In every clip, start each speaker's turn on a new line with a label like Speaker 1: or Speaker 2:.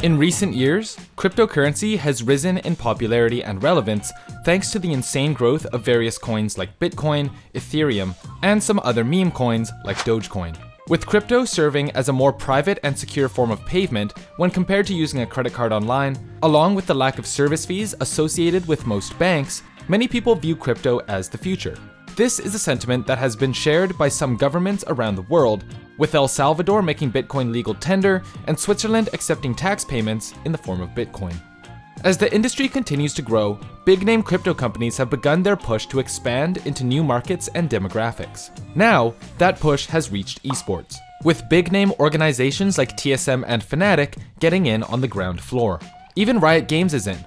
Speaker 1: In recent years, cryptocurrency has risen in popularity and relevance thanks to the insane growth of various coins like Bitcoin, Ethereum, and some other meme coins like Dogecoin. With crypto serving as a more private and secure form of payment when compared to using a credit card online, along with the lack of service fees associated with most banks, many people view crypto as the future. This is a sentiment that has been shared by some governments around the world, with El Salvador making Bitcoin legal tender and Switzerland accepting tax payments in the form of Bitcoin. As the industry continues to grow, big-name crypto companies have begun their push to expand into new markets and demographics. Now, that push has reached esports, with big-name organizations like TSM and Fnatic getting in on the ground floor. Even Riot Games is in.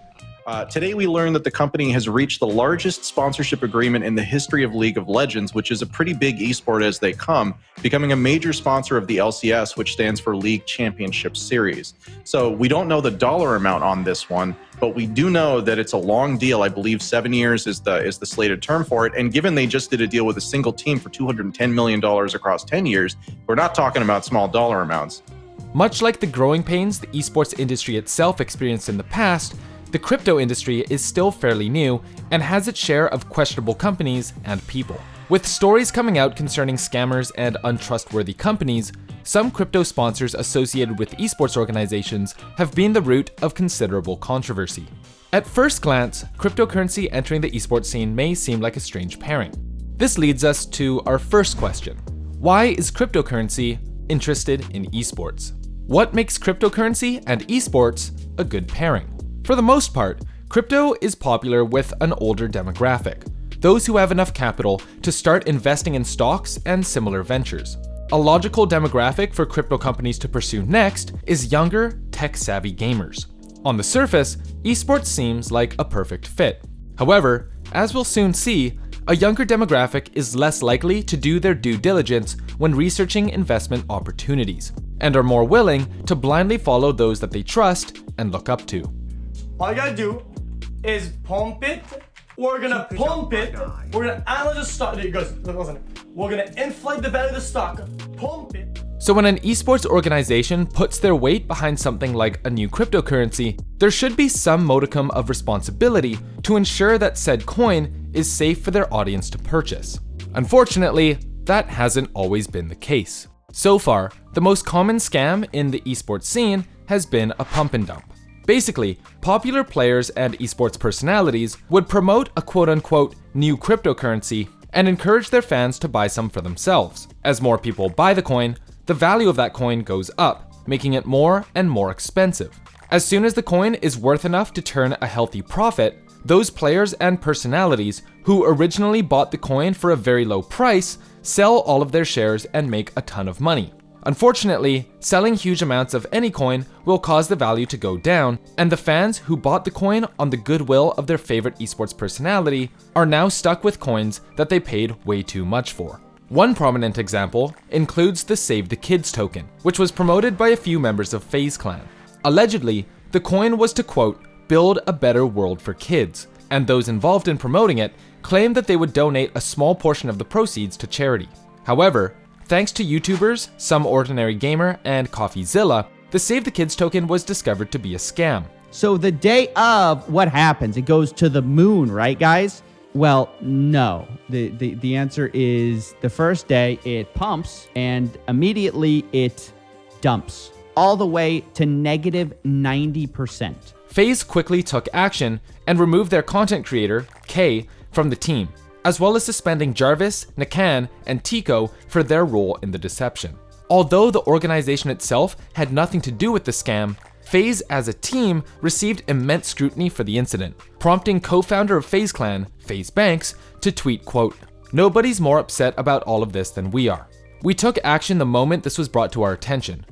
Speaker 2: Today we learned that the company has reached the largest sponsorship agreement in the history of League of Legends, which is a pretty big esport as they come, becoming a major sponsor of the LCS, which stands for League Championship Series. So we don't know the dollar amount on this one, but we do know that it's a long deal. I believe 7 years is the slated term for it. And given they just did a deal with a single team for $210 million across 10 years, we're not talking about small dollar amounts.
Speaker 1: Much like the growing pains the esports industry itself experienced in the past, the crypto industry is still fairly new and has its share of questionable companies and people. With stories coming out concerning scammers and untrustworthy companies, some crypto sponsors associated with esports organizations have been the root of considerable controversy. At first glance, cryptocurrency entering the esports scene may seem like a strange pairing. This leads us to our first question. Why is cryptocurrency interested in esports? What makes cryptocurrency and esports a good pairing? For the most part, crypto is popular with an older demographic, those who have enough capital to start investing in stocks and similar ventures. A logical demographic for crypto companies to pursue next is younger, tech-savvy gamers. On the surface, esports seems like a perfect fit. However, as we'll soon see, a younger demographic is less likely to do their due diligence when researching investment opportunities, and are more willing to blindly follow those that they trust and look up to.
Speaker 3: All you gotta do is pump it. We're gonna pump it. We're gonna analyze the stock. It goes, listen, we're gonna inflate the value of the stock. Pump it.
Speaker 1: So when an esports organization puts their weight behind something like a new cryptocurrency, there should be some modicum of responsibility to ensure that said coin is safe for their audience to purchase. Unfortunately, that hasn't always been the case. So far, the most common scam in the esports scene has been a pump and dump. Basically, popular players and esports personalities would promote a quote-unquote new cryptocurrency and encourage their fans to buy some for themselves. As more people buy the coin, the value of that coin goes up, making it more and more expensive. As soon as the coin is worth enough to turn a healthy profit, those players and personalities who originally bought the coin for a very low price sell all of their shares and make a ton of money. Unfortunately, selling huge amounts of any coin will cause the value to go down, and the fans who bought the coin on the goodwill of their favorite esports personality are now stuck with coins that they paid way too much for. One prominent example includes the Save the Kids token, which was promoted by a few members of FaZe Clan. Allegedly, the coin was to quote, build a better world for kids, and those involved in promoting it claimed that they would donate a small portion of the proceeds to charity. However, thanks to YouTubers, Some Ordinary Gamer, and CoffeeZilla, the Save the Kids token was discovered to be a scam.
Speaker 4: So the day of, what happens? It goes to the moon, right, guys? Well, no. The answer is the first day it pumps and immediately it dumps all the way to negative 90%.
Speaker 1: FaZe quickly took action and removed their content creator, K, from the team, as well as suspending Jarvis, Nakan, and Tico for their role in the deception. Although the organization itself had nothing to do with the scam, FaZe as a team received immense scrutiny for the incident, prompting co-founder of FaZe Clan, FaZe Banks, to tweet, quote, "Nobody's more upset about all of this than we are. We took action the moment this was brought to our attention.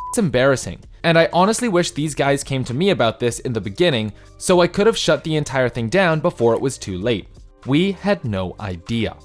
Speaker 1: It's embarrassing, and I honestly wish these guys came to me about this in the beginning so I could have shut the entire thing down before it was too late. We had no idea."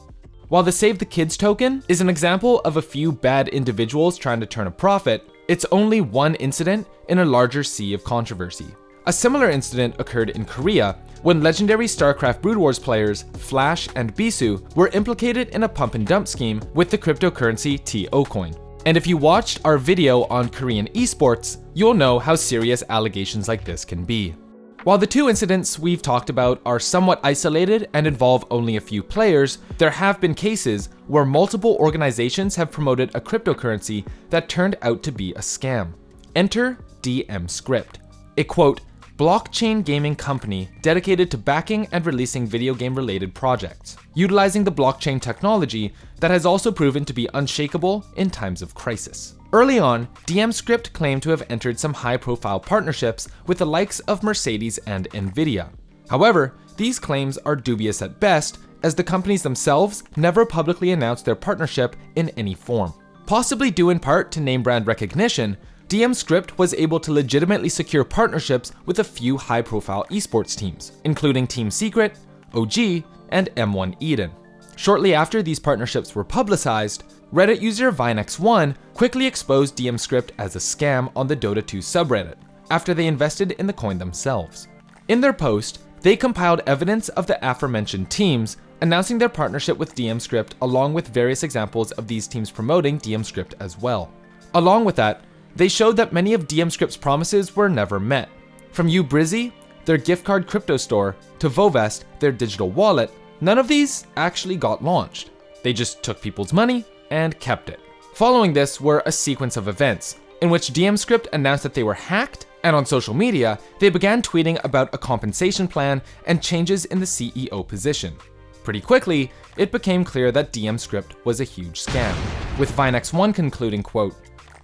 Speaker 1: While the Save the Kids token is an example of a few bad individuals trying to turn a profit, it's only one incident in a larger sea of controversy. A similar incident occurred in Korea when legendary Starcraft Brood Wars players Flash and Bisu were implicated in a pump and dump scheme with the cryptocurrency TO coin. And if you watched our video on Korean esports, you'll know how serious allegations like this can be. While the two incidents we've talked about are somewhat isolated and involve only a few players, there have been cases where multiple organizations have promoted a cryptocurrency that turned out to be a scam. Enter DM Script, a quote, blockchain gaming company dedicated to backing and releasing video game related projects, utilizing the blockchain technology that has also proven to be unshakable in times of crisis. Early on, DM Script claimed to have entered some high-profile partnerships with the likes of Mercedes and Nvidia. However, these claims are dubious at best, as the companies themselves never publicly announced their partnership in any form. Possibly due in part to name brand recognition, DM Script was able to legitimately secure partnerships with a few high-profile esports teams, including Team Secret, OG, and M1 Eden. Shortly after these partnerships were publicized, Reddit user Vinex1 quickly exposed DM Script as a scam on the Dota 2 subreddit, after they invested in the coin themselves. In their post, they compiled evidence of the aforementioned teams, announcing their partnership with DM Script along with various examples of these teams promoting DM Script as well. Along with that, they showed that many of DM Script's promises were never met. From Ubrizzy, their gift card crypto store, to Vovest, their digital wallet, none of these actually got launched. They just took people's money and kept it. Following this were a sequence of events, in which DM Script announced that they were hacked, and on social media, they began tweeting about a compensation plan and changes in the CEO position. Pretty quickly, it became clear that DM Script was a huge scam, with Vinex1 concluding, quote,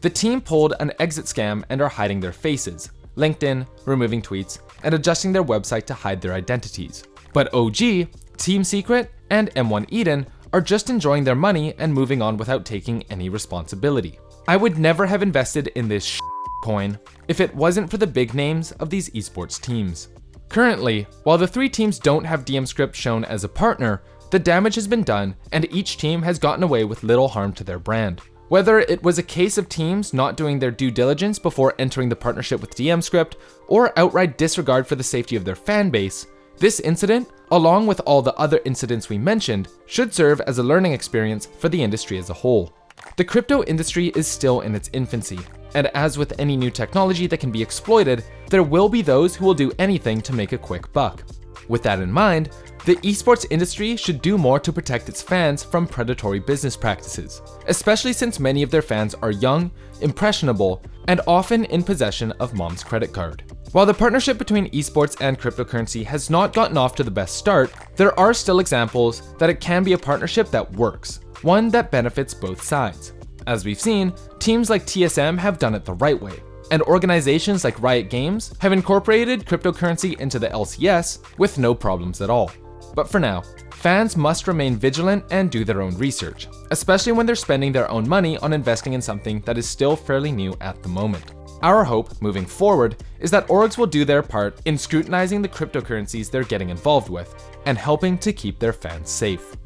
Speaker 1: the team pulled an exit scam and are hiding their faces, LinkedIn, removing tweets, and adjusting their website to hide their identities. But OG, Team Secret, and M1 Eden are just enjoying their money and moving on without taking any responsibility. I would never have invested in this coin if it wasn't for the big names of these esports teams. Currently, while the three teams don't have DM Script shown as a partner, the damage has been done and each team has gotten away with little harm to their brand. Whether it was a case of teams not doing their due diligence before entering the partnership with DM Script, or outright disregard for the safety of their fan base, this incident, along with all the other incidents we mentioned, should serve as a learning experience for the industry as a whole. The crypto industry is still in its infancy, and as with any new technology that can be exploited, there will be those who will do anything to make a quick buck. With that in mind, the esports industry should do more to protect its fans from predatory business practices, especially since many of their fans are young, impressionable, and often in possession of mom's credit card. While the partnership between esports and cryptocurrency has not gotten off to the best start, there are still examples that it can be a partnership that works, one that benefits both sides. As we've seen, teams like TSM have done it the right way, and organizations like Riot Games have incorporated cryptocurrency into the LCS with no problems at all. But for now, fans must remain vigilant and do their own research, especially when they're spending their own money on investing in something that is still fairly new at the moment. Our hope, moving forward, is that orgs will do their part in scrutinizing the cryptocurrencies they're getting involved with, and helping to keep their fans safe.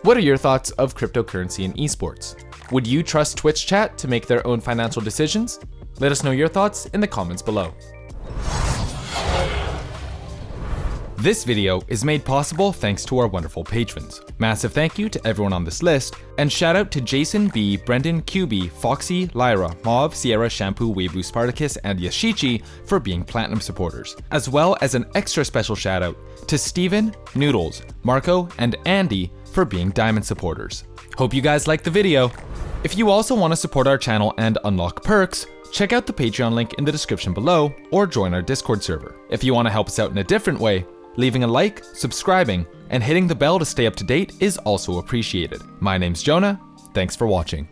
Speaker 1: What are your thoughts of cryptocurrency in esports? Would you trust Twitch chat to make their own financial decisions? Let us know your thoughts in the comments below. This video is made possible thanks to our wonderful patrons. Massive thank you to everyone on this list, and shout out to Jason B, Brendan QB, Foxy, Lyra, Mauve, Sierra, Shampoo, Weebu, Spartacus, and Yashichi for being platinum supporters, as well as an extra special shout out to Steven, Noodles, Marco, and Andy for being diamond supporters. Hope you guys liked the video. If you also want to support our channel and unlock perks, check out the Patreon link in the description below or join our Discord server. If you want to help us out in a different way, leaving a like, subscribing, and hitting the bell to stay up to date is also appreciated. My name's Jonah, thanks for watching.